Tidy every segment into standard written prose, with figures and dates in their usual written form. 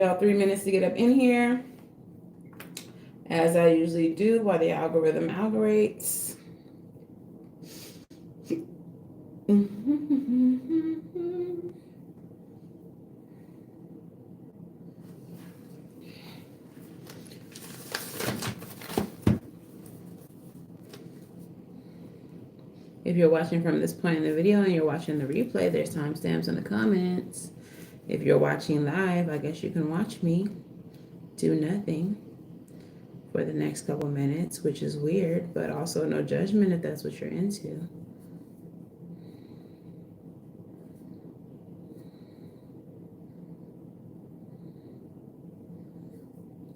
About 3 minutes to get up in here, as I usually do while the algorithm algorates. If you're watching from this point in the video and you're watching the replay, there's timestamps in the comments. If you're watching live, I guess you can watch me do nothing for the next couple minutes, which is weird, but also no judgment if that's what you're into.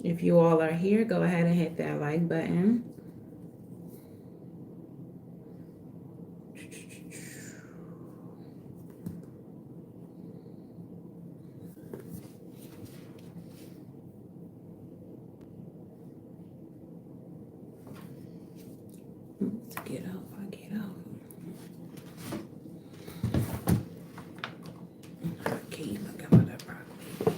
If you all are here, go ahead and hit that like button. Let's get up, I get up. Okay, look at that broccoli.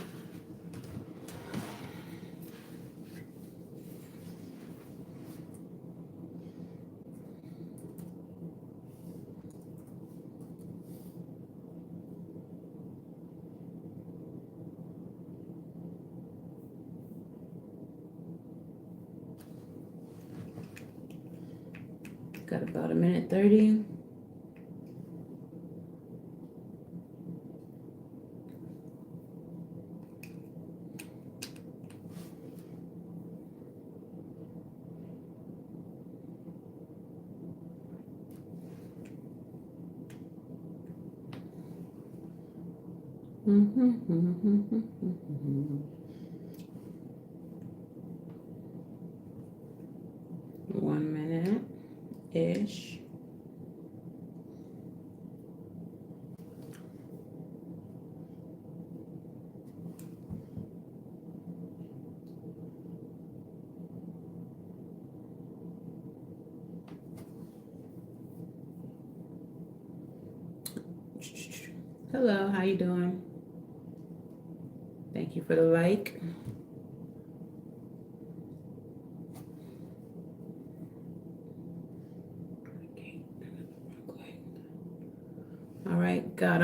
Got about 1:30. One minute-ish. Hello, how you doing? Thank you for the like. All right, got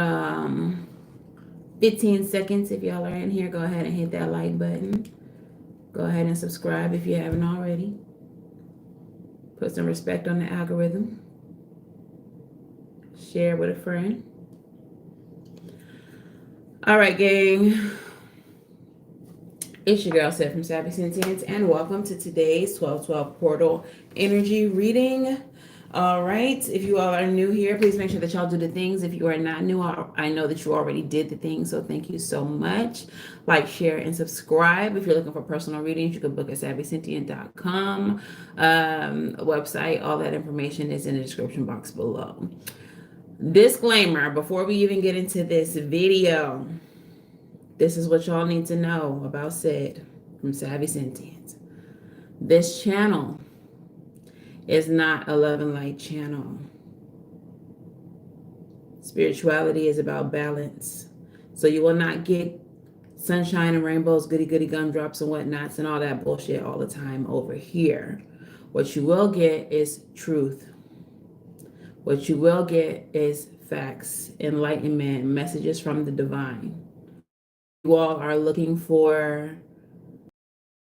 15 seconds. If y'all are in here, go ahead and hit that like button. Go ahead and subscribe if you haven't already. Put some respect on the algorithm. Share with a friend. All right, gang. It's your girl, Savy from Savvy Sentience, and welcome to today's 12/12 Portal Energy Reading. All right, if you all are new here, please make sure that y'all do the things. If you are not new, I know that you already did the things, so thank you so much. Like, share, and subscribe. If you're looking for personal readings, you can book at SavySentient.com website. All that information is in the description box below. Disclaimer, before we even get into this video, this is what y'all need to know about Sid from Savvy Sentience. This channel is not a love and light channel. Spirituality is about balance. So you will not get sunshine and rainbows, goody goody gumdrops and whatnots and all that bullshit all the time over here. What you will get is truth. What you will get is facts, enlightenment, messages from the divine. You all are looking for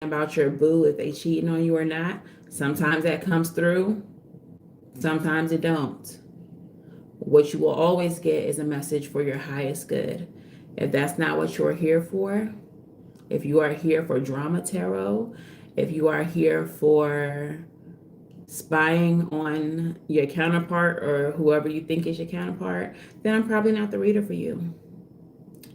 about your boo, if they cheating on you or not. Sometimes that comes through, sometimes it don't. What you will always get is a message for your highest good. If that's not what you're here for, if you are here for drama tarot, if you are here for spying on your counterpart or whoever you think is your counterpart, then I'm probably not the reader for you.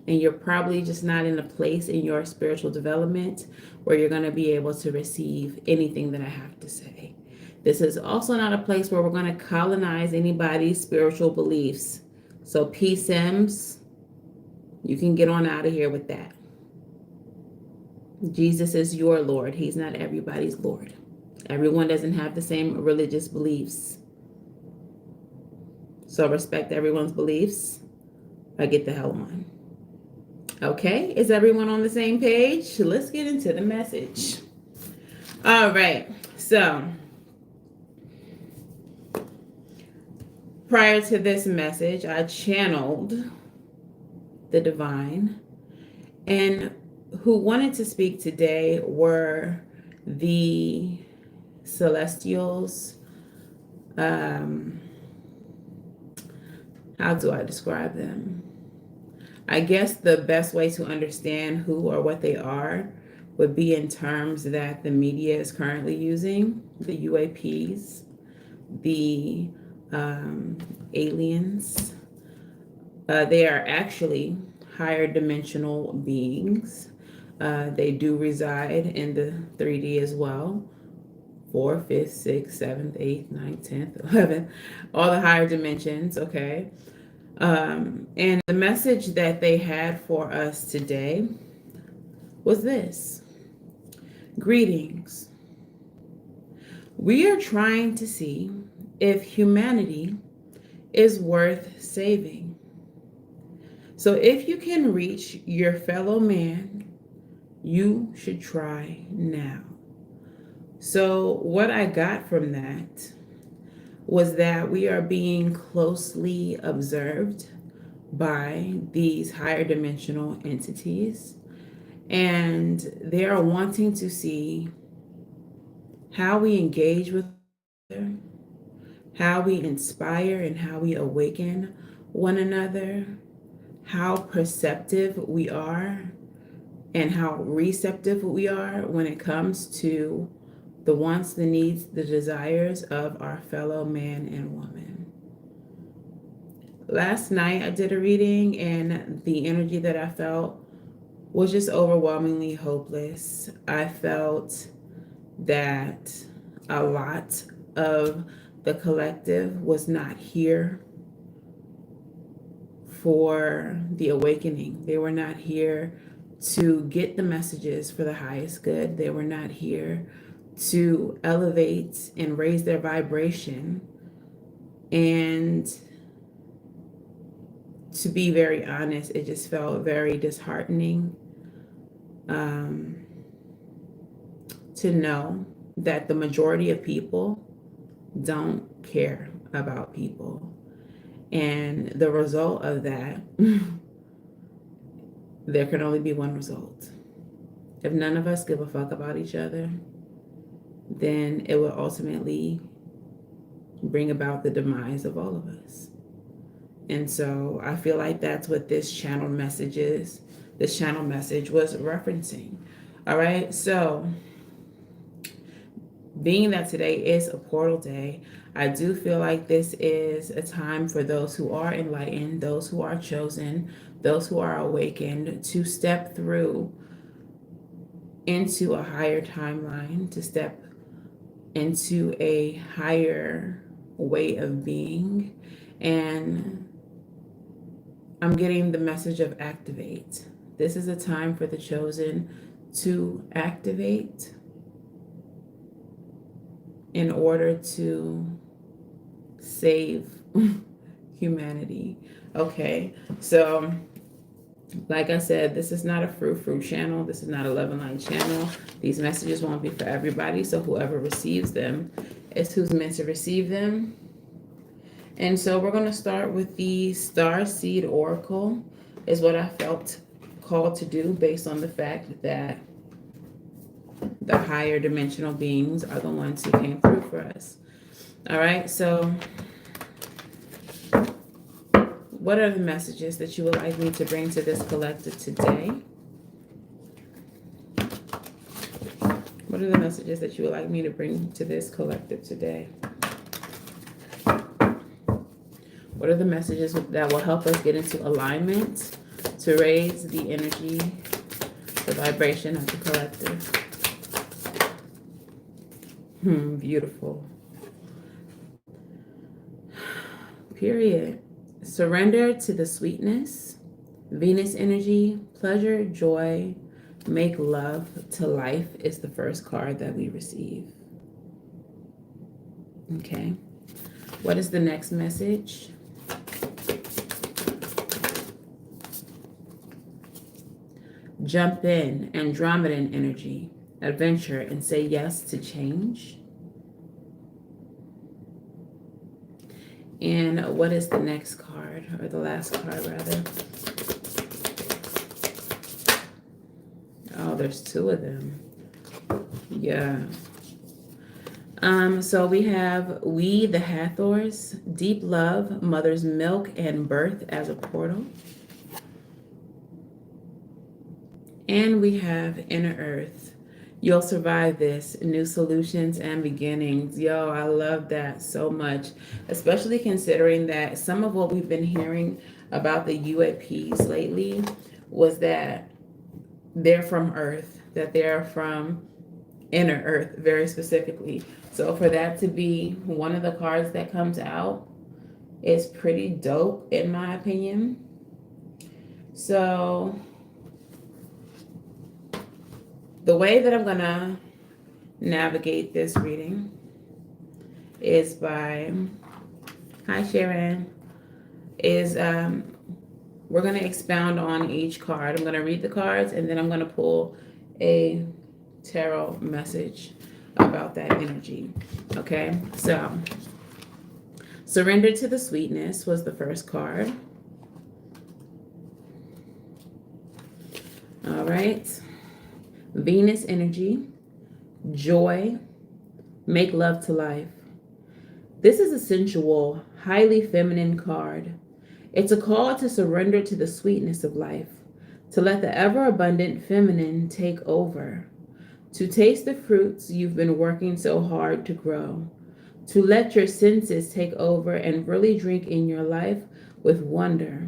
And you're probably just not in a place in your spiritual development where you're going to be able to receive anything that I have to say. This is also not a place where we're going to colonize anybody's spiritual beliefs. So PSIMs, you can get on out of here with that. Jesus is your Lord. He's not everybody's Lord. Everyone doesn't have the same religious beliefs. So respect everyone's beliefs. I get the hell on. Okay, is everyone on the same page? Let's get into the message. All right, so prior to this message, I channeled the divine, and who wanted to speak today were the celestials. How do I describe them? I guess the best way to understand who or what they are would be in terms that the media is currently using: the UAPs, the aliens. They are actually higher dimensional beings. They do reside in the 3D as well. 4th, 5th, 6th, 7th, 8th, 9th, 10th, 11th, all the higher dimensions, okay? And the message that they had for us today was this: greetings. We are trying to see if humanity is worth saving. So if you can reach your fellow man, you should try now. So what I got from that was that we are being closely observed by these higher dimensional entities, and they are wanting to see how we engage with each other, how we inspire and how we awaken one another, how perceptive we are and how receptive we are when it comes to the wants, the needs, the desires of our fellow man and woman. Last night I did a reading, and the energy that I felt was just overwhelmingly hopeless. I felt that a lot of the collective was not here for the awakening. They were not here to get the messages for the highest good. They were not here to elevate and raise their vibration. And to be very honest, it just felt very disheartening to know that the majority of people don't care about people. And the result of that, there can only be one result. If none of us give a fuck about each other, then it will ultimately bring about the demise of all of us. And so I feel like that's what this channel message is. This channel message was referencing. All right, so being that today is a portal day, I do feel like this is a time for those who are enlightened, those who are chosen, those who are awakened, to step through into a higher timeline, to step into a higher way of being. And I'm getting the message of activate. This is a time for the chosen to activate in order to save humanity. Okay, so like I said, this is not a frou-frou channel. This is not a love and light channel. These messages won't be for everybody. So whoever receives them is who's meant to receive them. And so we're going to start with the Star Seed Oracle, is what I felt called to do based on the fact that the higher dimensional beings are the ones who came through for us. All right, so what are the messages that you would like me to bring to this collective today? What are the messages that you would like me to bring to this collective today? What are the messages that will help us get into alignment to raise the energy, the vibration of the collective? Beautiful. Period. Surrender to the sweetness. Venus energy, pleasure, joy, make love to life is the first card that we receive. Okay. What is the next message? Jump in, Andromedan energy, adventure, and say yes to change. And what is the next card, or the last card rather? Oh, there's two of them. Yeah. So we have We the Hathors, Deep Love, Mother's Milk, and Birth as a Portal. And we have Inner Earth. You'll survive this. New solutions and beginnings. Yo, I love that so much, especially considering that some of what we've been hearing about the UAPs lately was that they're from Earth, that they're from Inner Earth very specifically. So for that to be one of the cards that comes out is pretty dope in my opinion. So the way that I'm gonna navigate this reading is by, hi Sharon, is we're gonna expound on each card. I'm gonna read the cards and then I'm gonna pull a tarot message about that energy. Okay, so surrender to the sweetness was the first card. All right, Venus energy, joy, make love to life. This is a sensual, highly feminine card. It's a call to surrender to the sweetness of life, to let the ever-abundant feminine take over, to taste the fruits you've been working so hard to grow, to let your senses take over and really drink in your life with wonder,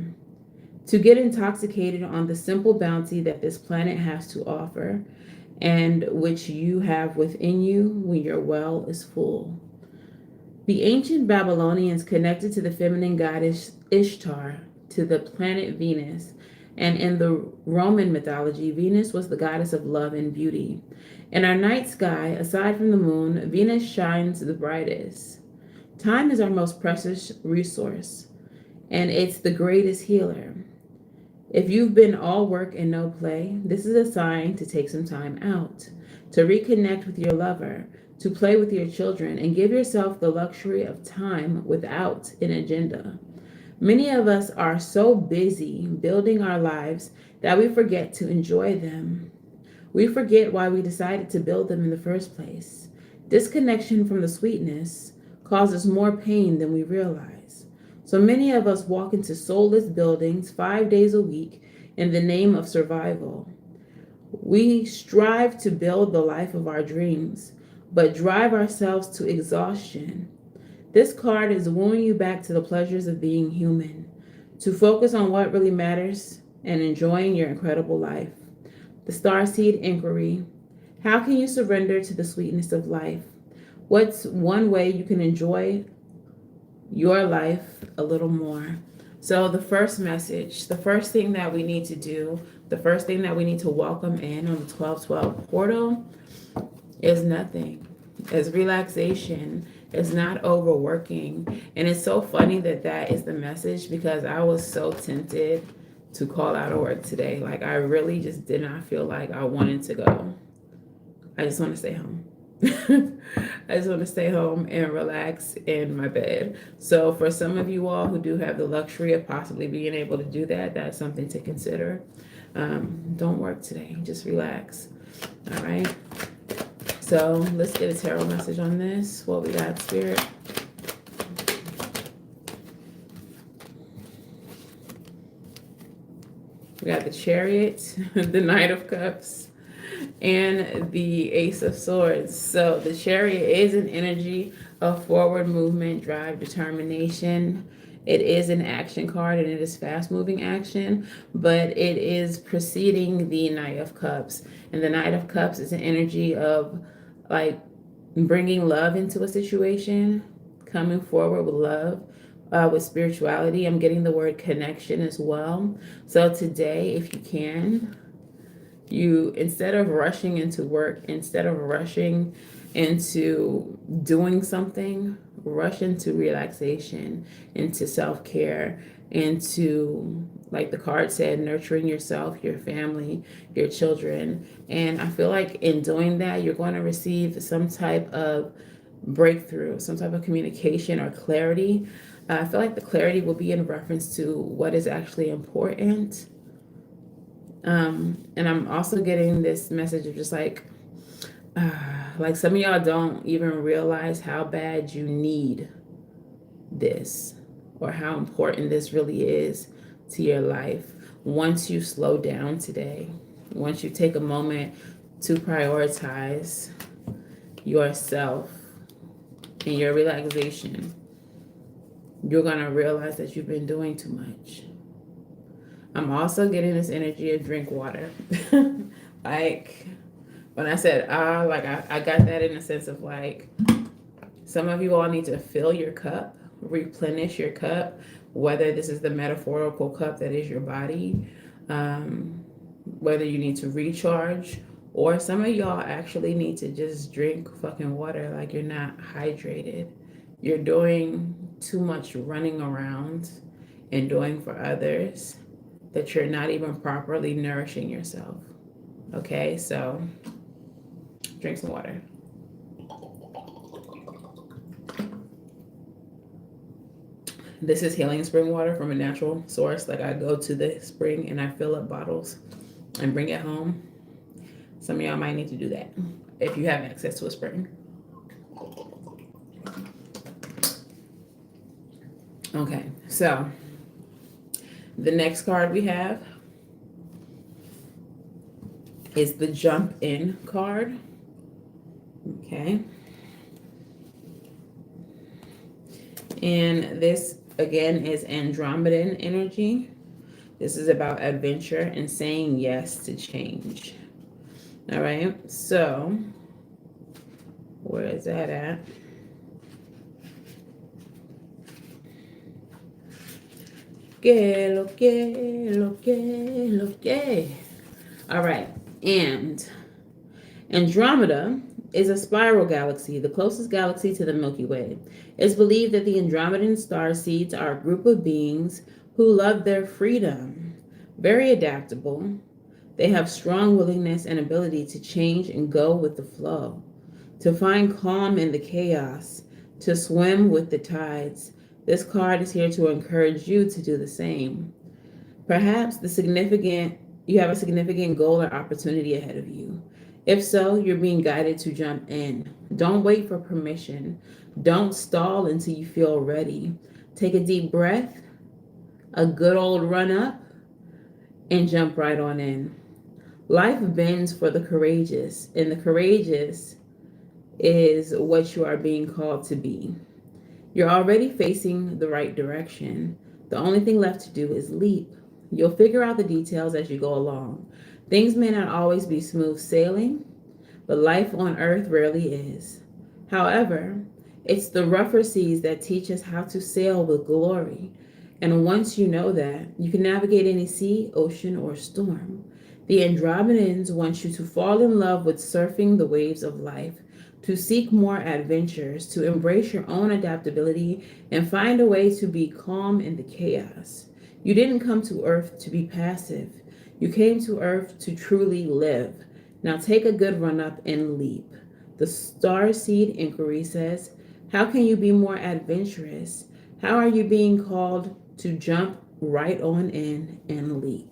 to get intoxicated on the simple bounty that this planet has to offer and which you have within you when your well is full. The ancient Babylonians connected to the feminine goddess Ishtar, to the planet Venus, and in the Roman mythology, Venus was the goddess of love and beauty. In our night sky, aside from the moon, Venus shines the brightest. Time is our most precious resource, and it's the greatest healer. If you've been all work and no play, this is a sign to take some time out, to reconnect with your lover, to play with your children, and give yourself the luxury of time without an agenda. Many of us are so busy building our lives that we forget to enjoy them. We forget why we decided to build them in the first place. Disconnection from the sweetness causes more pain than we realize. So many of us walk into soulless buildings 5 days a week in the name of survival. We strive to build the life of our dreams, but drive ourselves to exhaustion. This card is wooing you back to the pleasures of being human, to focus on what really matters and enjoying your incredible life. The Starseed Inquiry. How can you surrender to the sweetness of life? What's one way you can enjoy your life a little more? So the first message, the first thing that we need to do, the first thing that we need to welcome in on the 1212 portal is nothing. It's relaxation. It's not overworking. And it's so funny that that is the message, because I was so tempted to call out of work today. Like, I really just did not feel like I wanted to go. I just want to stay home. I just want to stay home and relax in my bed. So for some of you all who do have the luxury of possibly being able to do that, that's something to consider. Don't work today. Just relax. All right. So let's get a tarot message on this. What we got, Spirit? We got the Chariot, the Knight of Cups, and the Ace of Swords. So the Chariot is an energy of forward movement, drive, determination. It is an action card, and it is fast-moving action, but it is preceding the Knight of Cups. And the Knight of Cups is an energy of, like, bringing love into a situation, coming forward with love, with spirituality. I'm getting the word connection as well. So today, if you can, you, instead of rushing into work, instead of rushing into doing something, rush into relaxation, into self-care, into, like the card said, nurturing yourself, your family, your children. And I feel like in doing that, you're going to receive some type of breakthrough, some type of communication or clarity. I feel like the clarity will be in reference to what is actually important. And I'm also getting this message of just like some of y'all don't even realize how bad you need this or how important this really is to your life. Once you slow down today, once you take a moment to prioritize yourself and your relaxation, you're going to realize that you've been doing too much. I'm also getting this energy of drink water. Like when I said, I got that in the sense of like, some of you all need to fill your cup, replenish your cup, whether this is the metaphorical cup that is your body, whether you need to recharge, or some of y'all actually need to just drink fucking water like you're not hydrated. You're doing too much running around and doing for others that you're not even properly nourishing yourself. Okay, so drink some water. This is healing spring water from a natural source. Like I go to the spring and I fill up bottles and bring it home. Some of y'all might need to do that if you have access to a spring. Okay, so the next card we have is the jump in card. Okay. And this again is Andromedan energy. This is about adventure and saying yes to change. All right, so where is that at? All right, and Andromeda is a spiral galaxy, the closest galaxy to the Milky Way. It's believed that the Andromedan star seeds are a group of beings who love their freedom, very adaptable. They have strong willingness and ability to change and go with the flow, to find calm in the chaos, to swim with the tides. This card is here to encourage you to do the same. Perhaps you have a significant goal or opportunity ahead of you. If so, you're being guided to jump in. Don't wait for permission. Don't stall until you feel ready. Take a deep breath, a good old run up, and jump right on in. Life bends for the courageous, and the courageous is what you are being called to be. You're already facing the right direction. The only thing left to do is leap. You'll figure out the details as you go along. Things may not always be smooth sailing, but life on earth rarely is. However, it's the rougher seas that teach us how to sail with glory. And once you know that, you can navigate any sea, ocean, or storm. The Andromedans want you to fall in love with surfing the waves of life, to seek more adventures, to embrace your own adaptability, and find a way to be calm in the chaos. You didn't come to Earth to be passive. You came to Earth to truly live. Now take a good run up and leap. The Starseed inquiry says, how can you be more adventurous? How are you being called to jump right on in and leap?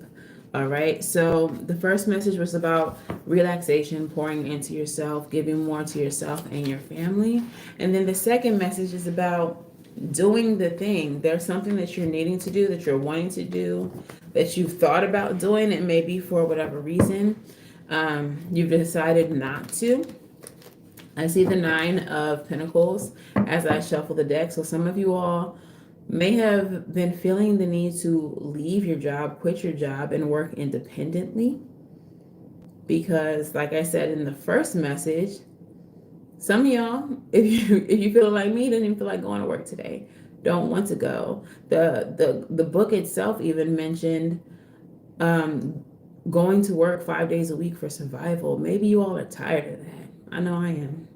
All right, so the first message was about relaxation, pouring into yourself, giving more to yourself and your family. And then the second message is about doing the thing. There's something that you're needing to do, that you're wanting to do, that you've thought about doing, and maybe for whatever reason, you've decided not to. I see the 9 of Pentacles as I shuffle the deck. So some of you all may have been feeling the need to leave your job, quit your job, and work independently. Because like I said in the first message, some of y'all, if you feel like me, didn't even feel like going to work today, don't want to go. The book itself even mentioned going to work 5 days a week for survival. Maybe you all are tired of that. I know I am.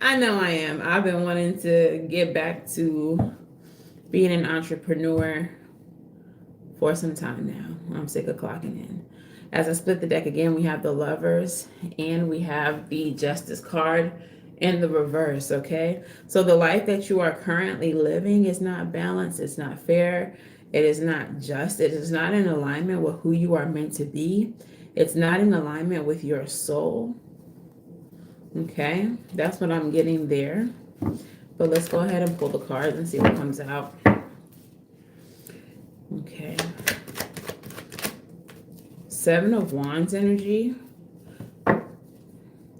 I know I am. I've been wanting to get back to being an entrepreneur for some time now. I'm sick of clocking in. As I split the deck again, we have the Lovers and we have the Justice card in the reverse, okay? So the life that you are currently living is not balanced, it's not fair, it is not just, it is not in alignment with who you are meant to be. It's not in alignment with your soul. Okay, that's what I'm getting there. But let's go ahead and pull the cards and see what comes out. Okay. Seven of Wands energy.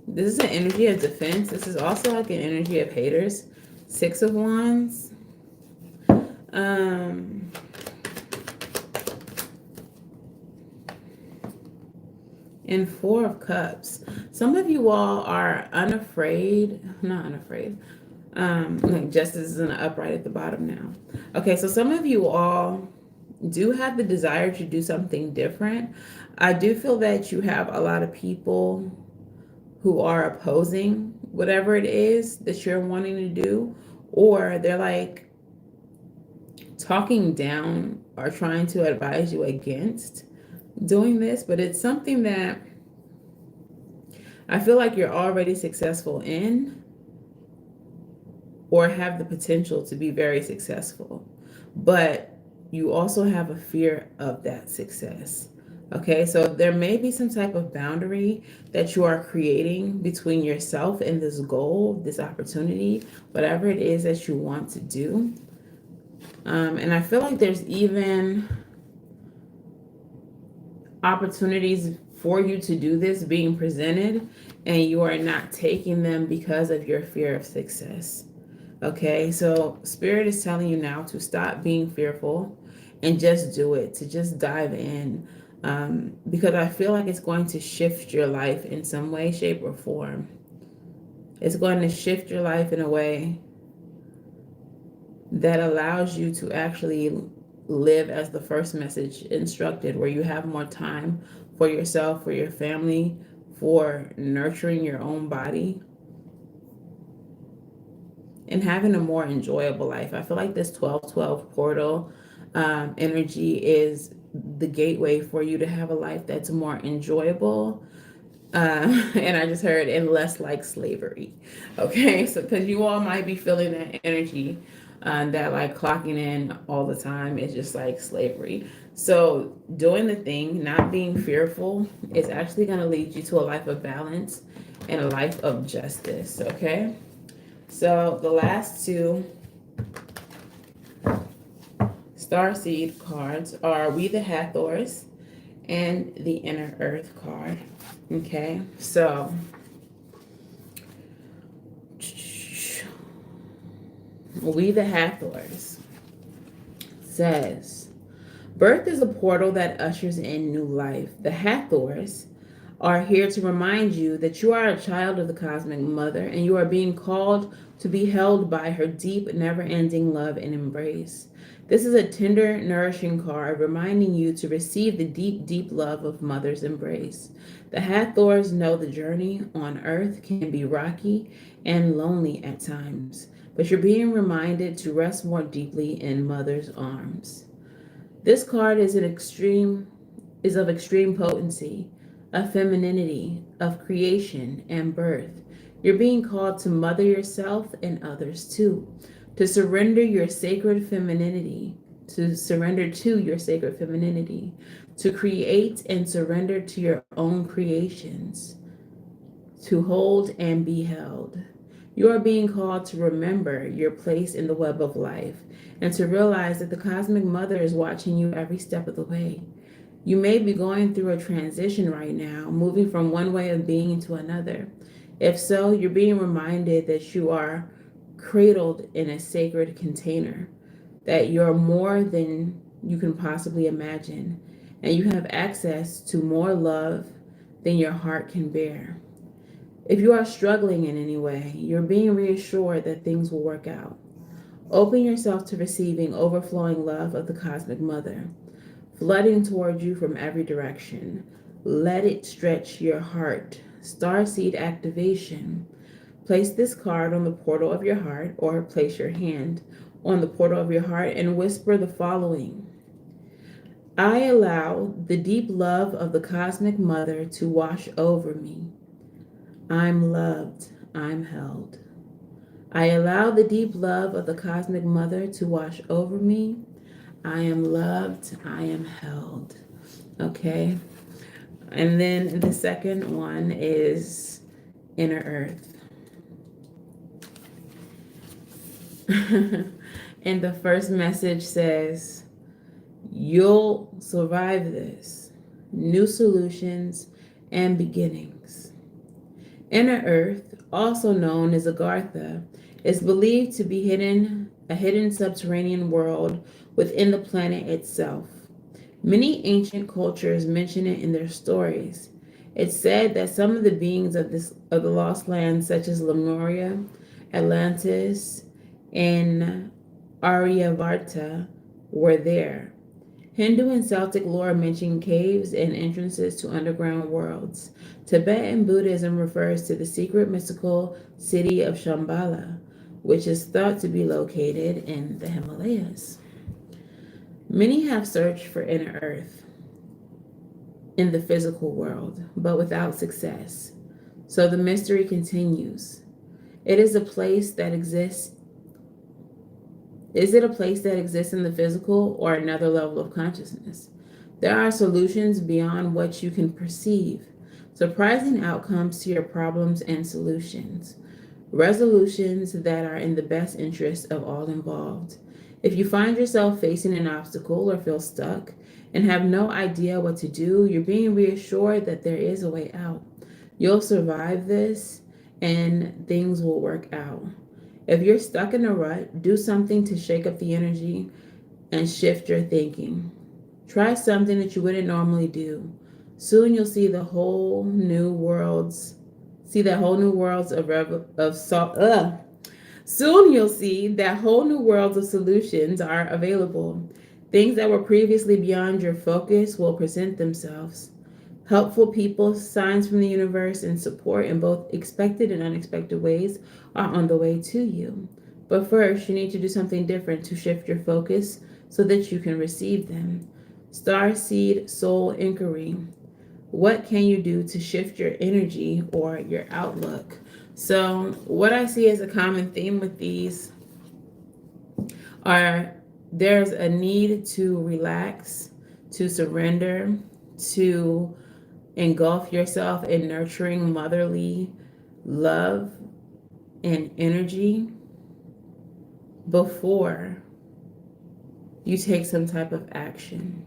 This is an energy of defense. This is also like an energy of haters. Six of Wands. And Four of Cups. Some of you all are unafraid, not unafraid. Like justice is in the upright at the bottom now. Okay, so some of you all do have the desire to do something different. I do feel that you have a lot of people who are opposing whatever it is that you're wanting to do, or they're like talking down or trying to advise you against doing this, but it's something that I feel like you're already successful in or have the potential to be very successful, but you also have a fear of that success. Okay, so there may be some type of boundary that you are creating between yourself and this goal, this opportunity, whatever it is that you want to do. And I feel like there's even opportunities for you to do this being presented, and you are not taking them because of your fear of success. Okay, so Spirit is telling you now to stop being fearful and just do it, to just dive in, because I feel like it's going to shift your life in some way, shape, or form. It's going to shift your life in a way that allows you to actually live as the first message instructed, where you have more time for yourself, for your family, for nurturing your own body, and having a more enjoyable life. I feel like this 12-12 portal energy is the gateway for you to have a life that's more enjoyable. And I just heard, and less like slavery. Okay, so because you all might be feeling that energy, that like clocking in all the time is just like slavery. So doing the thing, not being fearful, is actually going to lead you to a life of balance and a life of justice. Okay, so the last two starseed cards are We the Hathors and the Inner Earth card. Okay, so We the Hathors says, birth is a portal that ushers in new life. The Hathors are here to remind you that you are a child of the cosmic mother and you are being called to be held by her deep, never-ending love and embrace. This is a tender, nourishing card reminding you to receive the deep, deep love of mother's embrace. The Hathors know the journey on earth can be rocky and lonely at times, but you're being reminded to rest more deeply in mother's arms. This card is of extreme potency, of femininity, of creation and birth. You're being called to mother yourself and others too, to surrender your sacred femininity, to surrender to your sacred femininity, to create and surrender to your own creations, to hold and be held. You are being called to remember your place in the web of life and to realize that the cosmic mother is watching you every step of the way. You may be going through a transition right now, moving from one way of being to another. If so, you're being reminded that you are cradled in a sacred container, that you're more than you can possibly imagine, and you have access to more love than your heart can bear. If you are struggling in any way, you're being reassured that things will work out. Open yourself to receiving overflowing love of the cosmic mother, flooding toward you from every direction. Let it stretch your heart. Starseed activation. Place this card on the portal of your heart or place your hand on the portal of your heart and whisper the following. I allow the deep love of the cosmic mother to wash over me. I'm loved. I'm held. I allow the deep love of the cosmic mother to wash over me. I am loved. I am held. Okay. And then the second one is inner earth. And the first message says, you'll survive this. New solutions and beginnings. Inner earth, also known as Agartha, is believed to be a hidden subterranean world within the planet itself. Many ancient cultures mention it in their stories. It's said that some of the beings of the lost lands, such as Lemuria, Atlantis, and Aryavarta, were there. Hindu and Celtic lore mention caves and entrances to underground worlds. Tibetan Buddhism refers to the secret mystical city of Shambhala, which is thought to be located in the Himalayas. Many have searched for inner earth in the physical world, but without success. So the mystery continues. It is a place that exists. Is it a place that exists in the physical or another level of consciousness? There are solutions beyond what you can perceive, surprising outcomes to your problems and solutions, resolutions that are in the best interest of all involved. If you find yourself facing an obstacle or feel stuck and have no idea what to do, you're being reassured that there is a way out. You'll survive this and things will work out. If you're stuck in a rut, do something to shake up the energy and shift your thinking. Try something that you wouldn't normally do. Soon you'll see the whole new worlds. See that whole new worlds of Soon you'll see that whole new worlds of solutions are available. Things that were previously beyond your focus will present themselves. Helpful people, signs from the universe, and support in both expected and unexpected ways are on the way to you. But first, you need to do something different to shift your focus so that you can receive them. Star Seed Soul Inquiry. What can you do to shift your energy or your outlook? So, what I see as a common theme with these are there's a need to relax, to surrender, to engulf yourself in nurturing motherly love and energy before you take some type of action.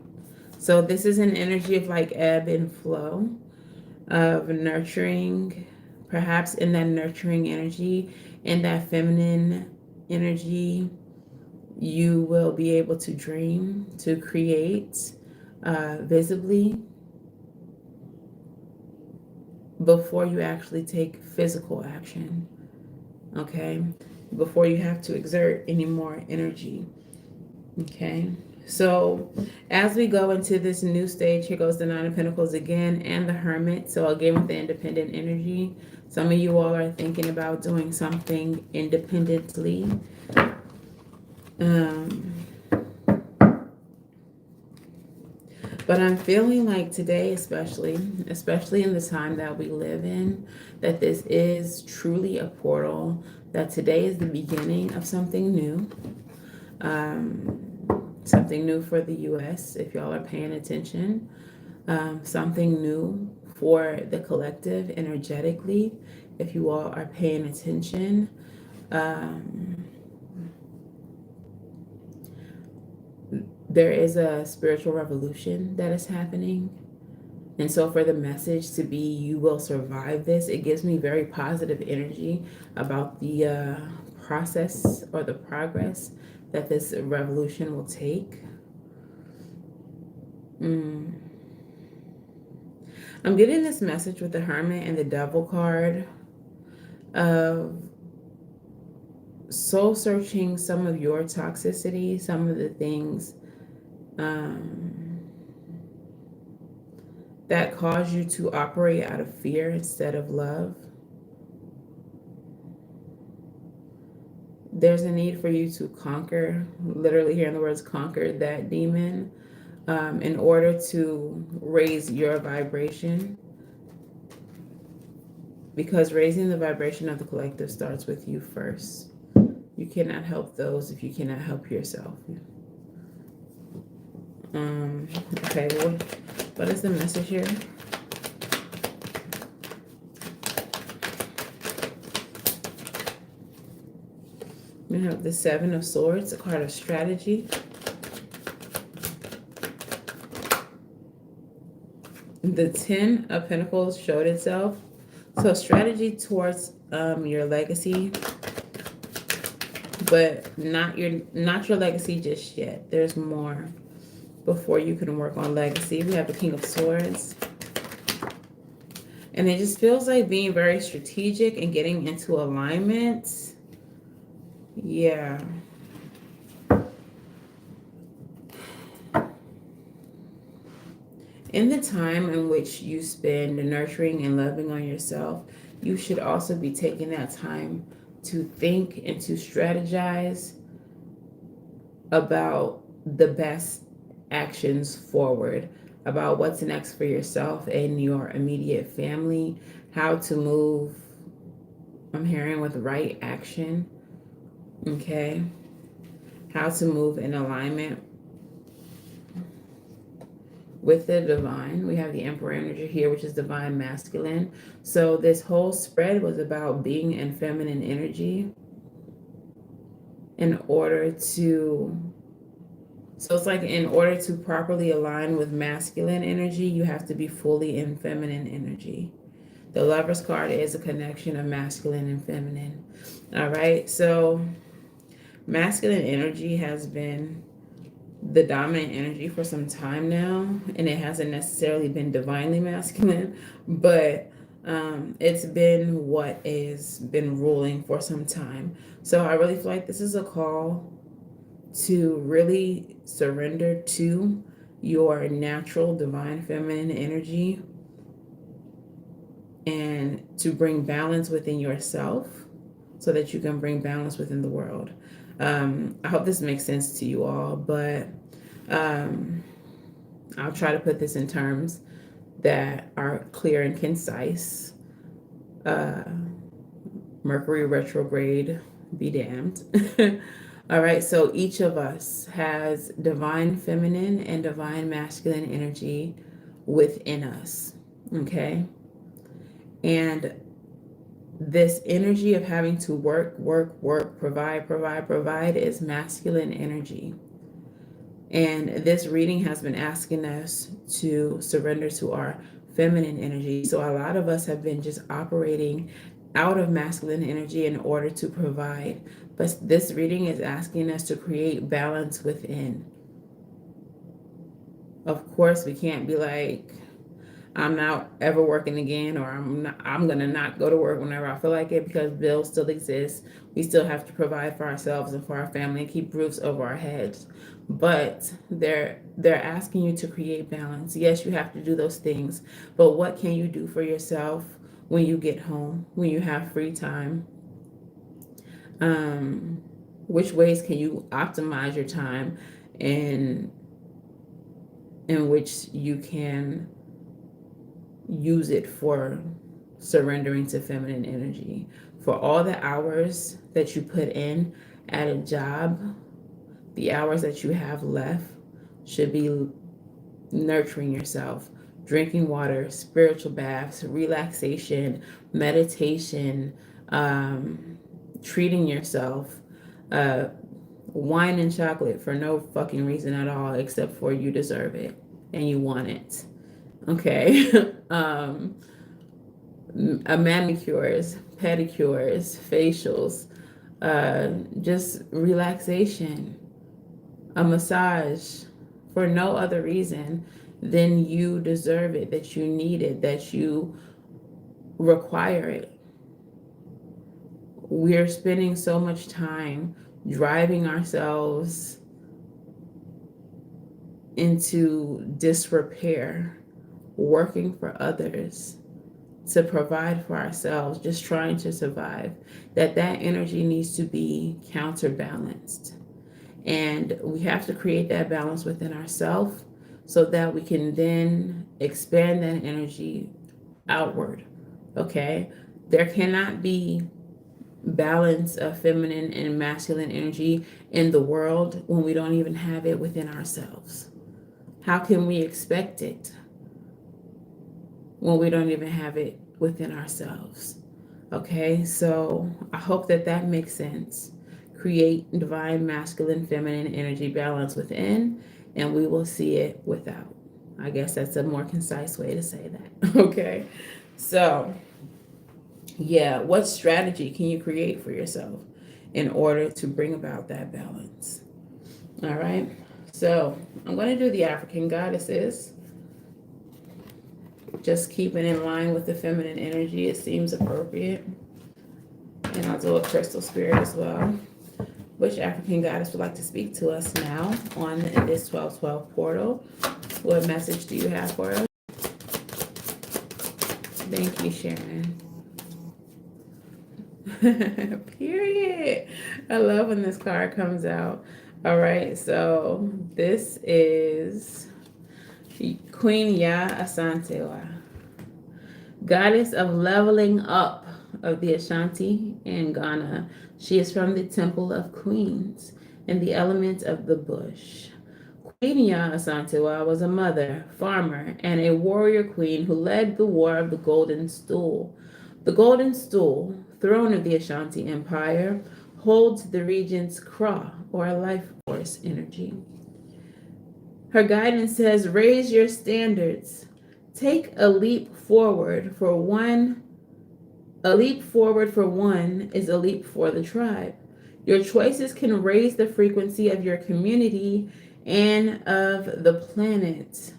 So this is an energy of like ebb and flow, of nurturing, perhaps in that nurturing energy, in that feminine energy, you will be able to dream, to create visibly before you actually take physical action, okay? Before you have to exert any more energy, okay? So as we go into this new stage, here goes the Nine of Pentacles again and the Hermit. So again, with the independent energy, some of you all are thinking about doing something independently. But I'm feeling like today, especially in the time that we live in, that this is truly a portal, that today is the beginning of something new. Something new for the U.S., if y'all are paying attention. Something new for the collective energetically, if you all are paying attention. There is a spiritual revolution that is happening. And so for the message to be, you will survive this, it gives me very positive energy about the process or the progress that this revolution will take. I'm getting this message with the Hermit and the Devil card of soul searching some of your toxicity, some of the things that cause you to operate out of fear instead of love. there's a need for you to conquer, literally hearing the words conquer that demon, in order to raise your vibration, because raising the vibration of the collective starts with you first. You cannot help those if you cannot help yourself. Okay, well, what is the message here? We have the Seven of Swords, a card of strategy. The Ten of Pentacles showed itself. So strategy towards your legacy, but not your legacy just yet. There's more before you can work on legacy. We have the King of Swords. And it just feels like being very strategic and getting into alignment. Yeah. In the time in which you spend nurturing and loving on yourself, you should also be taking that time to think and to strategize about the best actions forward, about what's next for yourself and your immediate family, how to move, I'm hearing, with right action, okay? How to move in alignment with the divine. We have the Emperor energy here, which is divine masculine. So this whole spread was about being in feminine energy in order to, so it's like in order to properly align with masculine energy, you have to be fully in feminine energy. The Lover's card is a connection of masculine and feminine. All right, so masculine energy has been the dominant energy for some time now, and it hasn't necessarily been divinely masculine, but it's been what has been ruling for some time. So I really feel like this is a call to really surrender to your natural divine feminine energy and to bring balance within yourself so that you can bring balance within the world. I hope this makes sense to you all, but I'll try to put this in terms that are clear and concise. Mercury retrograde, be damned. All right, so each of us has divine feminine and divine masculine energy within us, okay? And this energy of having to work, provide is masculine energy. And this reading has been asking us to surrender to our feminine energy. So a lot of us have been just operating out of masculine energy in order to provide. But this reading is asking us to create balance within. Of course, we can't be like, I'm not ever working again, or I'm gonna not go to work whenever I feel like it, because bills still exist. We still have to provide for ourselves and for our family and keep roofs over our heads. But they're asking you to create balance. Yes, you have to do those things, but what can you do for yourself when you get home, when you have free time? Which ways can you optimize your time in which you can use it for surrendering to feminine energy? For all the hours that you put in at a job, the hours that you have left should be nurturing yourself, drinking water, spiritual baths, relaxation, meditation, treating yourself, wine and chocolate for no fucking reason at all, except for you deserve it and you want it. Okay. Manicures, pedicures, facials, just relaxation, a massage for no other reason than you deserve it, that you need it, that you require it. We're spending so much time driving ourselves into disrepair, working for others, to provide for ourselves, just trying to survive, that energy needs to be counterbalanced. And we have to create that balance within ourselves so that we can then expand that energy outward. Okay? There cannot be balance of feminine and masculine energy in the world when we don't even have it within ourselves. How can we expect it when we don't even have it within ourselves? Okay, so I hope that makes sense. Create divine masculine feminine energy balance within, and we will see it without. I guess that's a more concise way to say that. Okay, so yeah, what strategy can you create for yourself in order to bring about that balance? All right, so I'm going to do the African goddesses, just keeping in line with the feminine energy. It seems appropriate. And I'll do a crystal spirit as well. Which African goddess would like to speak to us now on this 1212 portal? What message do you have for us? Thank you, Sharon. Period. I love when this card comes out. All right, so this is Queen Ya Asantewa, goddess of leveling up of the Ashanti in Ghana. She is from the Temple of Queens and the element of the bush. Queen Ya Asantewa was a mother, farmer, and a warrior queen who led the War of the Golden Stool. The Golden Stool, throne of the Ashanti Empire, holds the region's Kra, or life force energy. Her guidance says, raise your standards. Take a leap forward for one. A leap forward for one is a leap for the tribe. Your choices can raise the frequency of your community and of the planet.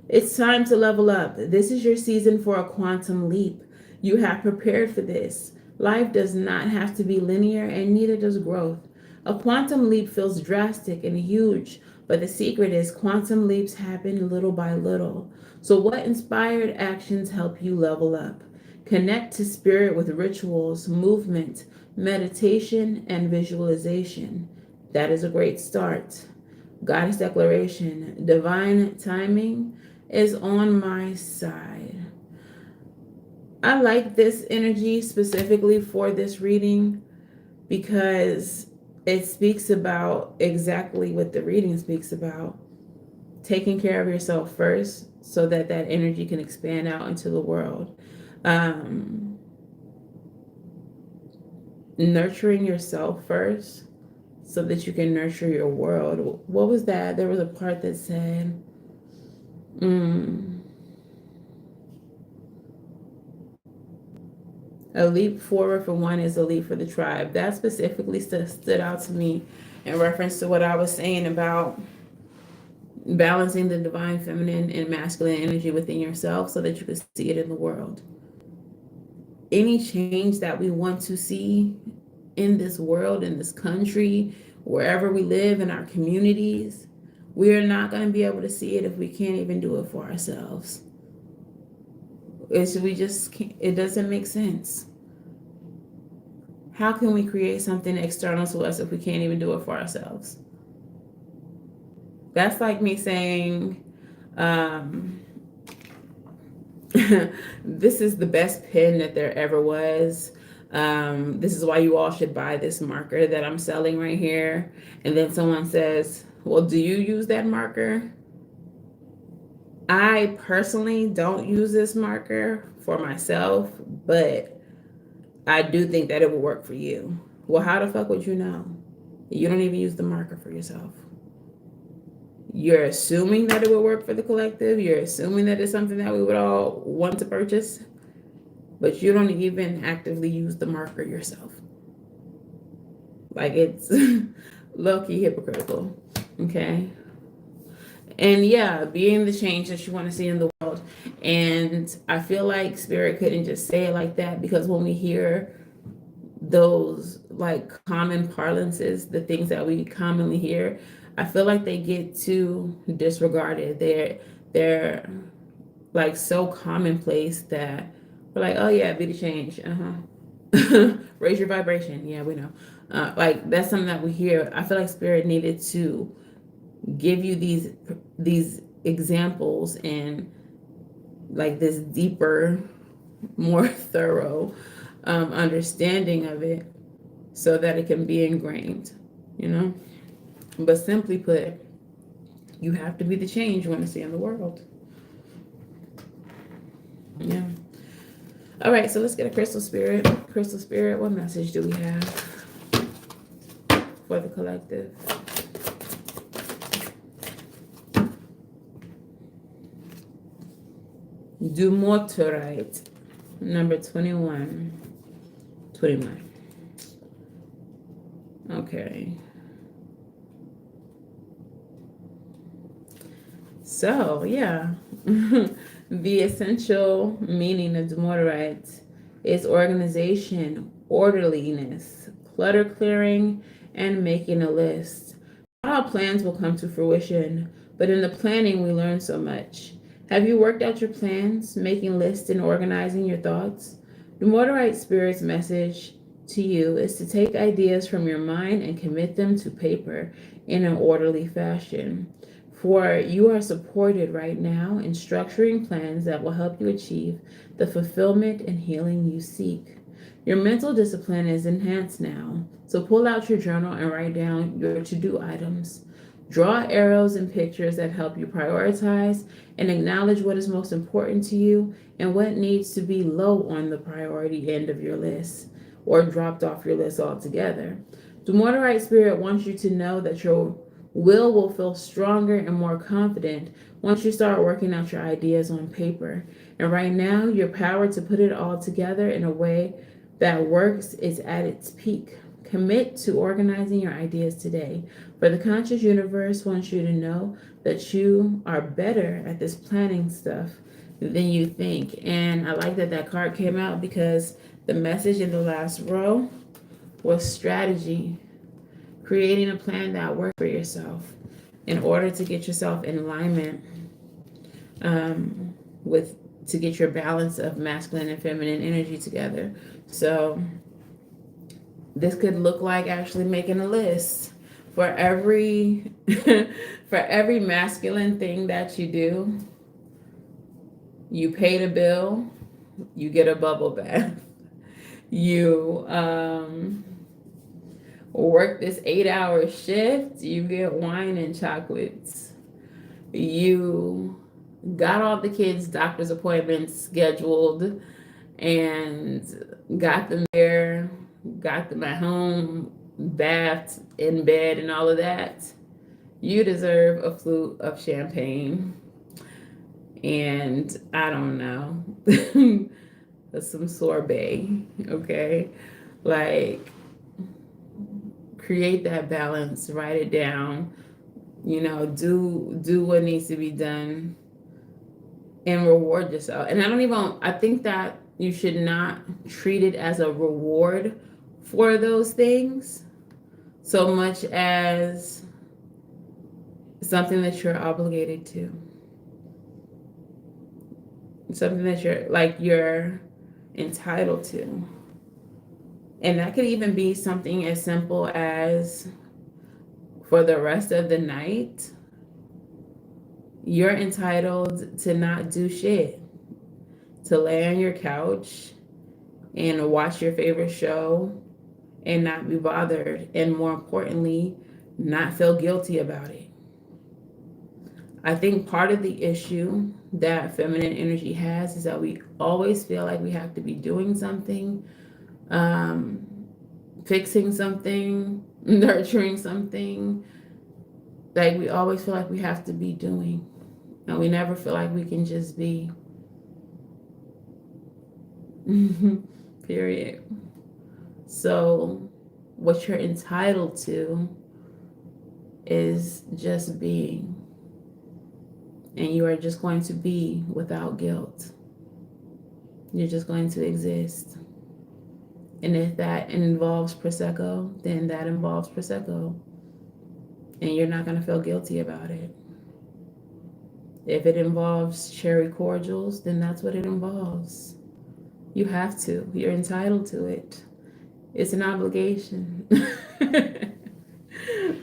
It's time to level up. This is your season for a quantum leap. You have prepared for this. Life does not have to be linear, and neither does growth. A quantum leap feels drastic and huge, but the secret is quantum leaps happen little by little. So what inspired actions help you level up? Connect to spirit with rituals, movement, meditation, and visualization. That is a great start. Goddess declaration, divine timing is on my side. I like this energy specifically for this reading because it speaks about exactly what the reading speaks about. Taking care of yourself first so that energy can expand out into the world. Nurturing yourself first so that you can nurture your world. What was that? There was a part that said, a leap forward for one is a leap for the tribe. That specifically stood out to me in reference to what I was saying about balancing the divine feminine and masculine energy within yourself so that you can see it in the world. Any change that we want to see in this world, in this country, wherever we live, in our communities, we are not going to be able to see it if we can't even do it for ourselves. It doesn't make sense. How can we create something external to us if we can't even do it for ourselves? That's like me saying, this is the best pen that there ever was. This is why you all should buy this marker that I'm selling right here. And then someone says, well, do you use that marker? I personally don't use this marker for myself, but I do think that it will work for you. Well, how the fuck would you know? You don't even use the marker for yourself. You're assuming that it will work for the collective. You're assuming that it's something that we would all want to purchase, but you don't even actively use the marker yourself. Like, it's low-key hypocritical, okay? And yeah, being the change that you want to see in the world. And I feel like spirit couldn't just say it like that, because when we hear those like common parlances, the things that we commonly hear, I feel like they get too disregarded. They're like so commonplace that We're like, oh yeah, be the change. Raise your vibration. Yeah, we know. Like that's something that we hear. I feel like spirit needed to give you these examples and like this deeper, more thorough understanding of it so that it can be ingrained, you know? But simply put, you have to be the change you want to see in the world. Yeah. All right, so let's get a crystal spirit. Crystal spirit, what message do we have for the collective? Dumortierite, number 21. 21. Okay. So, yeah. The essential meaning of Dumortierite is organization, orderliness, clutter clearing, and making a list. Not all plans will come to fruition, but in the planning we learn so much. Have you worked out your plans, making lists and organizing your thoughts? The Mortarite Spirit's message to you is to take ideas from your mind and commit them to paper in an orderly fashion. For you are supported right now in structuring plans that will help you achieve the fulfillment and healing you seek. Your mental discipline is enhanced now, so pull out your journal and write down your to-do items. Draw arrows and pictures that help you prioritize and acknowledge what is most important to you and what needs to be low on the priority end of your list or dropped off your list altogether. The Mortarite Spirit wants you to know that your will feel stronger and more confident once you start working out your ideas on paper. And right now, your power to put it all together in a way that works is at its peak. Commit to organizing your ideas today, for the conscious universe wants you to know that you are better at this planning stuff than you think. And I like that that card came out because the message in the last row was strategy, creating a plan that works for yourself in order to get yourself in alignment with to get your balance of masculine and feminine energy together. So this could look like actually making a list for every for every masculine thing that you do. You pay the bill, you get a bubble bath. You work this 8-hour shift, you get wine and chocolates. You got all the kids' doctor's appointments scheduled and got them there, got them at home, bathed in bed, and all of that. You deserve a flute of champagne and I don't know, some sorbet, okay? Like, create that balance, write it down, you know, do what needs to be done and reward yourself. And I think that you should not treat it as a reward for those things so much as something that you're obligated to. Something that you're entitled to. And that could even be something as simple as for the rest of the night, you're entitled to not do shit, to lay on your couch and watch your favorite show and not be bothered, and more importantly, not feel guilty about it. I think part of the issue that feminine energy has is that we always feel like we have to be doing something, fixing something, nurturing something. Like we always feel like we have to be doing, and we never feel like we can just be. Period. So what you're entitled to is just being. And you are just going to be without guilt. You're just going to exist. And if that involves Prosecco, then that involves Prosecco. And you're not going to feel guilty about it. If it involves cherry cordials, then that's what it involves. You have to. You're entitled to it. It's an obligation.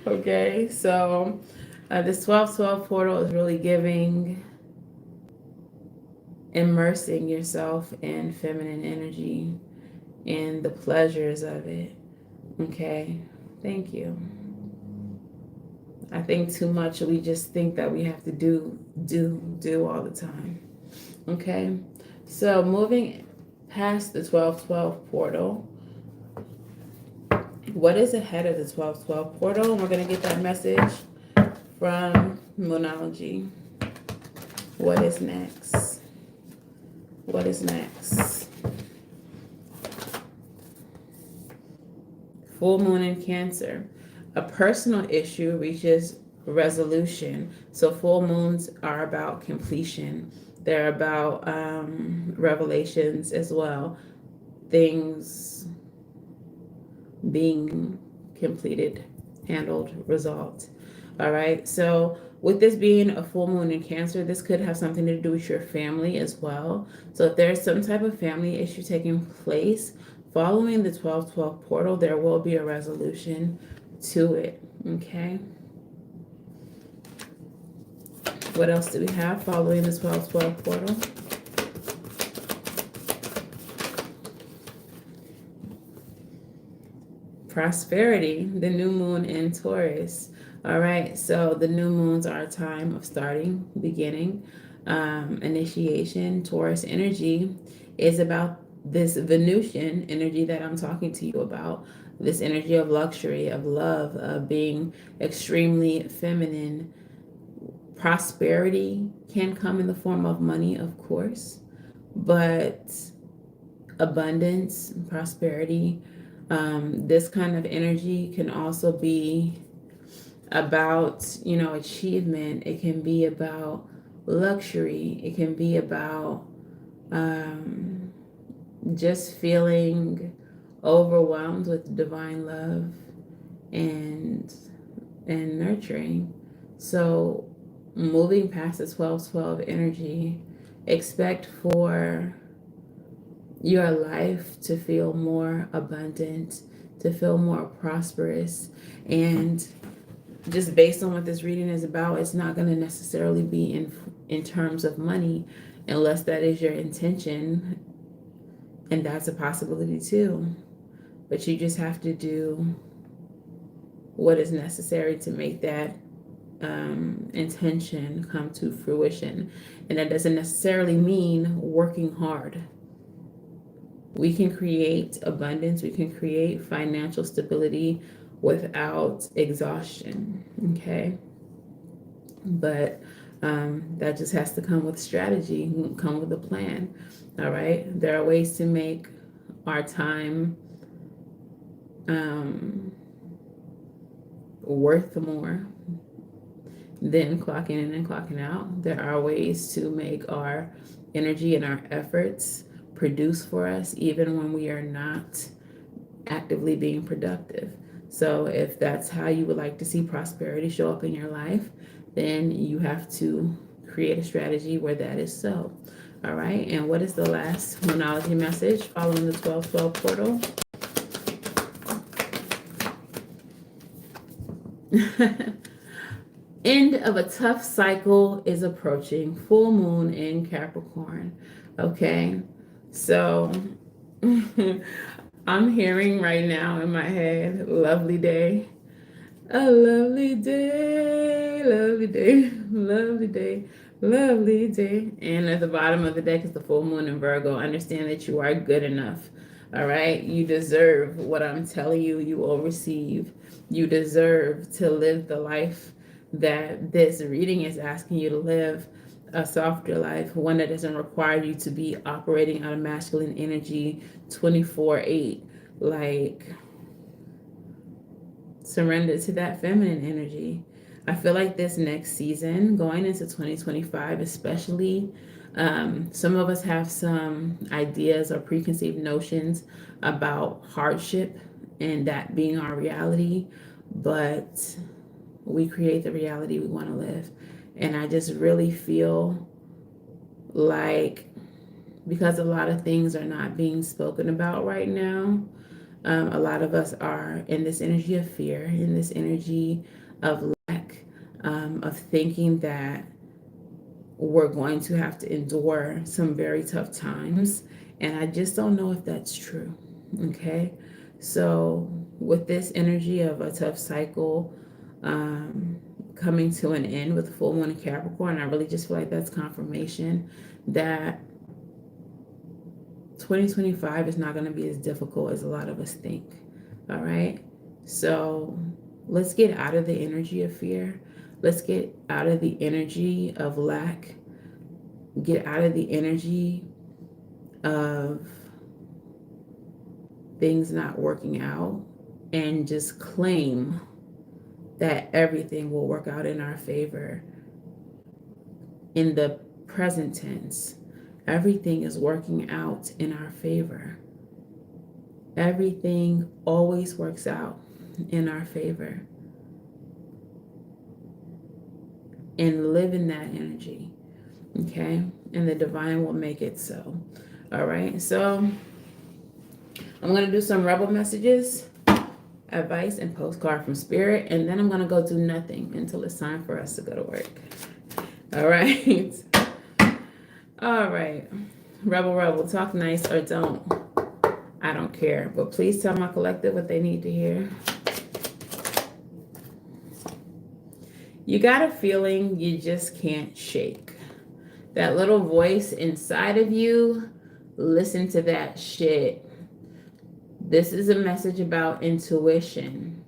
Okay, so this 1212 portal is really giving, immersing yourself in feminine energy and the pleasures of it. Okay, thank you. I think too much, we just think that we have to do all the time. Okay, so moving past the 1212 portal, what is ahead of the 1212 portal? We're going to get that message from Moonology. What is next? What is next? Full moon in Cancer. A personal issue reaches resolution. So full moons are about completion. They're about revelations as well. Things being completed, handled, resolved. All right. So with this being a full moon in Cancer, this could have something to do with your family as well. So if there's some type of family issue taking place following the 1212 portal, there will be a resolution to it. Okay. What else do we have following the 1212 portal? Prosperity, the new moon in Taurus. All right, so the new moons are a time of starting, beginning, initiation. Taurus energy is about this Venusian energy that I'm talking to you about, this energy of luxury, of love, of being extremely feminine. Prosperity can come in the form of money, of course, but abundance, prosperity, this kind of energy can also be about, achievement. It can be about luxury. It can be about just feeling overwhelmed with divine love and nurturing. So moving past the 1212 energy, expect for your life to feel more abundant, to feel more prosperous. And just based on what this reading is about, it's not going to necessarily be in terms of money, unless that is your intention, and that's a possibility too. But you just have to do what is necessary to make that intention come to fruition. And that doesn't necessarily mean working hard. We can create abundance, we can create financial stability without exhaustion, okay? But that just has to come with strategy, come with a plan, all right? There are ways to make our time worth more than clocking in and clocking out. There are ways to make our energy and our efforts produce for us even when we are not actively being productive. So if that's how you would like to see prosperity show up in your life, then you have to create a strategy where that is so. All right. And what is the last Moonology message following the 1212 portal? End of a tough cycle is approaching. Full moon in Capricorn. Okay. So I'm hearing right now in my head, lovely day. A lovely day, lovely day, lovely day, lovely day. And at the bottom of the deck is the full moon in Virgo. Understand that you are good enough. All right. You deserve what I'm telling you, you will receive. You deserve to live the life that this reading is asking you to live, a softer life, one that doesn't require you to be operating out of masculine energy 24/8. Like, surrender to that feminine energy. I feel like this next season, going into 2025 especially, some of us have some ideas or preconceived notions about hardship and that being our reality, but we create the reality we want to live. And I just really feel like because a lot of things are not being spoken about right now. A lot of us are in this energy of fear, in this energy of lack, of thinking that we're going to have to endure some very tough times. And I just don't know if that's true. Okay. So, with this energy of a tough cycle coming to an end with full moon in Capricorn, I really just feel like that's confirmation that 2025 is not going to be as difficult as a lot of us think. All right. So, let's get out of the energy of fear. Let's get out of the energy of lack. Get out of the energy of things not working out and just claim that everything will work out in our favor. In the present tense, everything is working out in our favor. Everything always works out in our favor. And live in that energy. Okay? And the divine will make it so. All right? So I'm going to do some rebel messages, advice, and postcard from spirit. And then I'm going to go do nothing until it's time for us to go to work. All right? All right. Rebel, talk nice or don't. I don't care. But please tell my collective what they need to hear. You got a feeling you just can't shake. That little voice inside of you, listen to that shit. This is a message about intuition.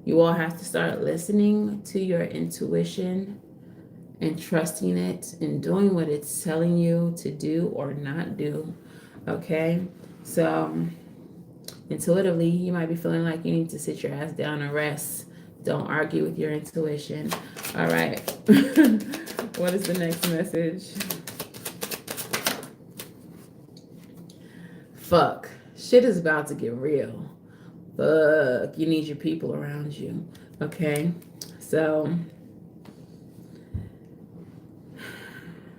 You all have to start listening to your intuition and trusting it and doing what it's telling you to do or not do. Okay? So, intuitively, you might be feeling like you need to sit your ass down and rest. Don't argue with your intuition. All right. What is the next message? Fuck. Shit is about to get real. Fuck. You need your people around you. Okay? So,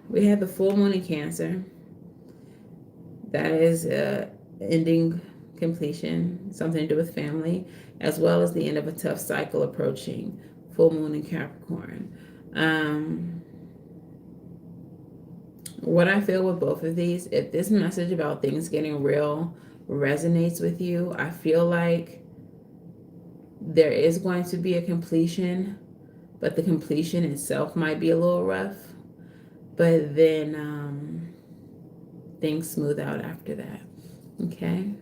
we have the full moon in Cancer. That is ending, completion, something to do with family, as well as the end of a tough cycle approaching. Full moon in Capricorn. What I feel with both of these, if this message about things getting real resonates with you, I feel like there is going to be a completion, but the completion itself might be a little rough. But then things smooth out after that. Okay?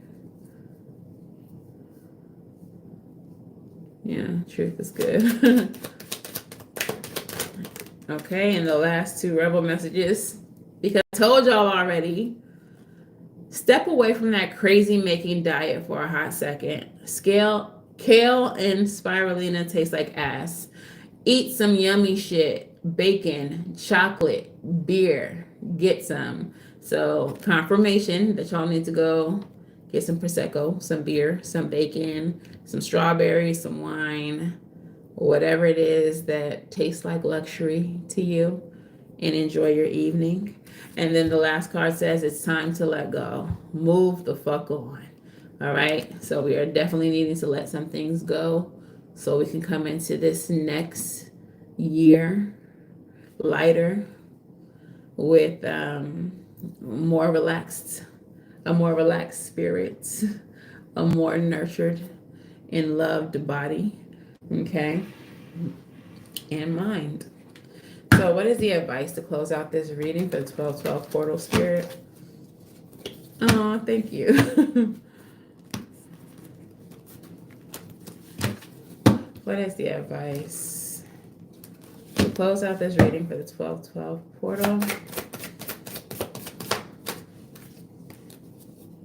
Yeah, truth is good. Okay, and the last two rebel messages. Because I told y'all already, step away from that crazy making diet for a hot second. Kale and spirulina taste like ass. Eat some yummy shit. Bacon, chocolate, beer. Get some. So confirmation that y'all need to go get some Prosecco, some beer, some bacon, some strawberries, some wine, whatever it is that tastes like luxury to you, and enjoy your evening. And then the last card says it's time to let go. Move the fuck on. All right. So we are definitely needing to let some things go so we can come into this next year lighter with a more relaxed spirit, a more nurtured and loved body, okay, and mind. So what is the advice to close out this reading for the 1212 portal spirit? Oh, thank you. What is the advice to close out this reading for the 1212 portal?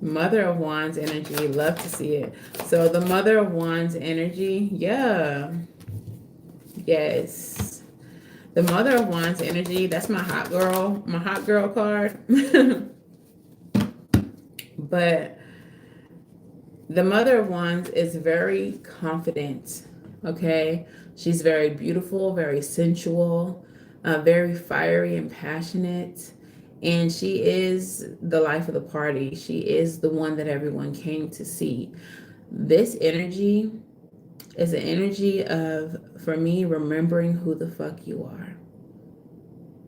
Mother of Wands energy. Love to see it. So the Mother of Wands energy. Yeah. Yes. The Mother of Wands energy. That's my hot girl card. But the Mother of Wands is very confident. Okay. She's very beautiful, very sensual, very fiery and passionate. And she is the life of the party. She is the one that everyone came to see. This energy is an energy of, for me, remembering who the fuck you are.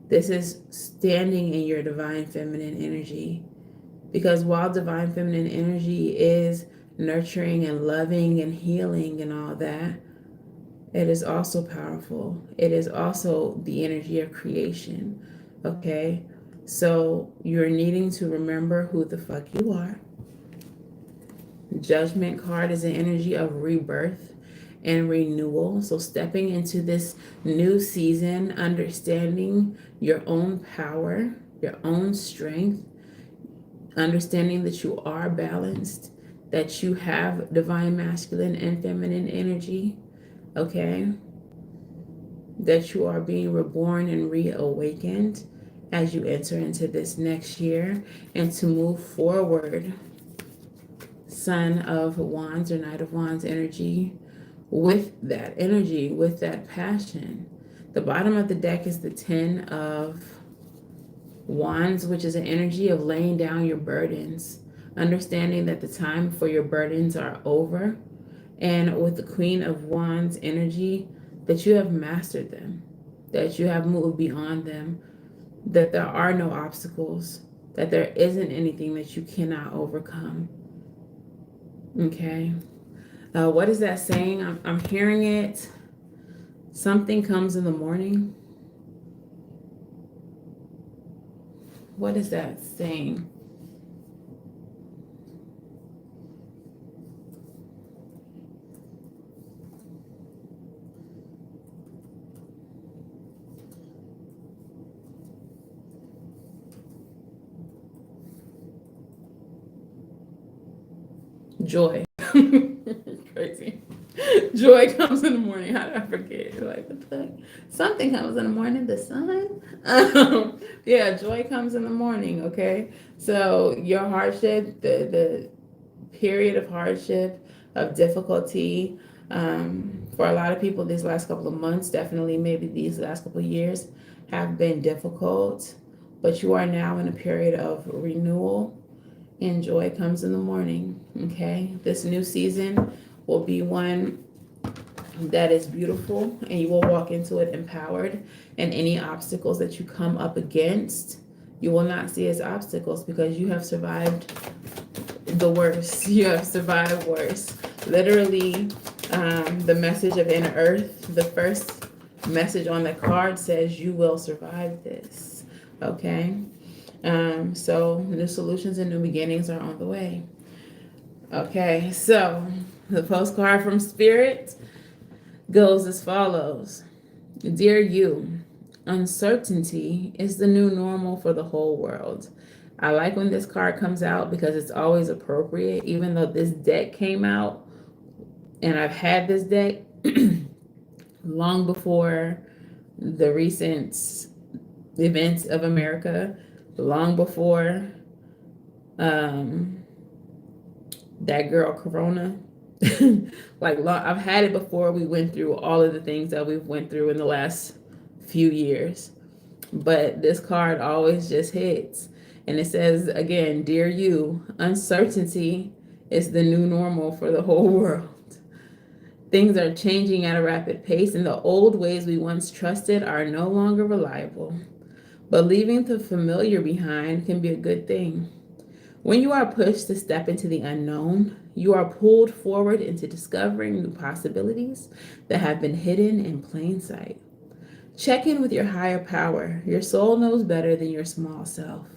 This is standing in your divine feminine energy. Because while divine feminine energy is nurturing and loving and healing and all that, it is also powerful. It is also the energy of creation. Okay? So you're needing to remember who the fuck you are. Judgment card is an energy of rebirth and renewal. So stepping into this new season, understanding your own power, your own strength, understanding that you are balanced, that you have divine masculine and feminine energy, okay? That you are being reborn and reawakened as you enter into this next year and to move forward. Son of Wands or Knight of Wands energy with that energy, with that passion. The bottom of the deck is the 10 of Wands, which is an energy of laying down your burdens, understanding that the time for your burdens are over. And with the Queen of Wands energy, that you have mastered them, that you have moved beyond them, that there are no obstacles, that there isn't anything that you cannot overcome. Okay. What is that saying? I'm hearing it. Something comes in the morning. What is that saying? Joy. Crazy. Joy comes in the morning. How did I forget? Like, what the heck? Something comes in the morning. The sun. Yeah, joy comes in the morning. Okay, so your hardship, the period of hardship, of difficulty, for a lot of people, these last couple of months, definitely maybe these last couple of years, have been difficult. But you are now in a period of renewal. And joy comes in the morning. Okay, this new season will be one that is beautiful, and you will walk into it empowered. And any obstacles that you come up against, you will not see as obstacles, because you have survived the worst. You have survived worse. Literally, the message of inner earth, the first message on the card says you will survive this. Okay. So new solutions and new beginnings are on the way. Okay, so the postcard from Spirit goes as follows. Dear you, uncertainty is the new normal for the whole world. I like when this card comes out because it's always appropriate, even though this deck came out, and I've had this deck long before the recent events of America, long before that girl Corona. I've had it before we went through all of the things that we've went through in the last few years. But this card always just hits. And it says, again, dear you, uncertainty is the new normal for the whole world. Things are changing at a rapid pace, and the old ways we once trusted are no longer reliable. But leaving the familiar behind can be a good thing. When you are pushed to step into the unknown, you are pulled forward into discovering new possibilities that have been hidden in plain sight. Check in with your higher power. Your soul knows better than your small self.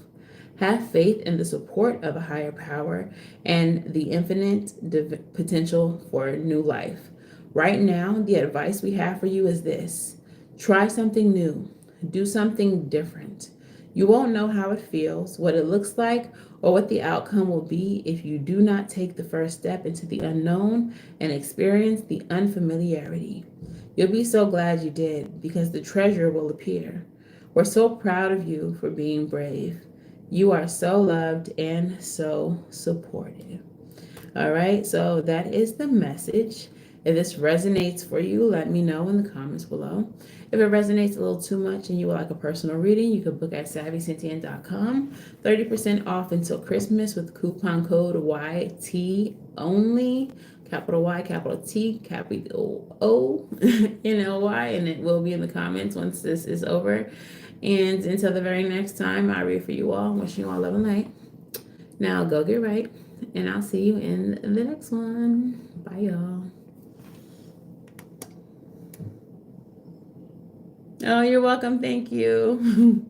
Have faith in the support of a higher power and the infinite potential for new life. Right now, the advice we have for you is this: try something new, do something different. You won't know how it feels, what it looks like, or what the outcome will be if you do not take the first step into the unknown and experience the unfamiliarity. You'll be so glad you did, because the treasure will appear. We're so proud of you for being brave. You are so loved and so supported. All right, so that is the message. If this resonates for you, let me know in the comments below. If it resonates a little too much and you would like a personal reading, you can book at SavyCynthia.com. 30% off until Christmas with coupon code YT only. Capital Y, capital T, capital O, NLY, and it will be in the comments once this is over. And until the very next time, I read for you all. Wishing you all love and light. Now go get right, and I'll see you in the next one. Bye, y'all. Oh, you're welcome. Thank you.